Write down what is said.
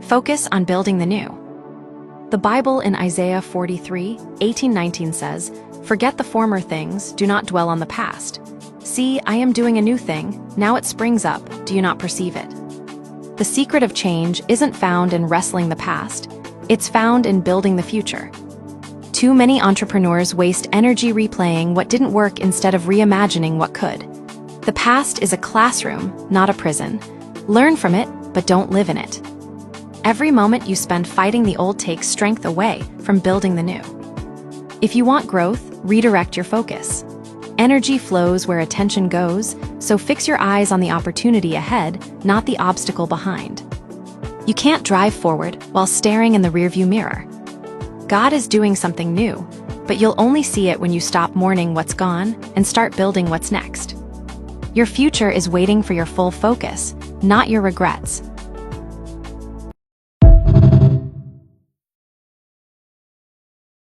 Focus on building the new. The Bible in Isaiah 43:18-19 says, "Forget the former things, do not dwell on the past. See, I am doing a new thing, now it springs up, do you not perceive it?" The secret of change isn't found in wrestling the past, it's found in building the future. Too many entrepreneurs waste energy replaying what didn't work instead of reimagining what could. The past is a classroom, not a prison. Learn from it, but don't live in it. Every moment you spend fighting the old takes strength away from building the new. If you want growth, redirect your focus. Energy flows where attention goes, so fix your eyes on the opportunity ahead, not the obstacle behind. You can't drive forward while staring in the rearview mirror. God is doing something new, but you'll only see it when you stop mourning what's gone and start building what's next. Your future is waiting for your full focus, not your regrets.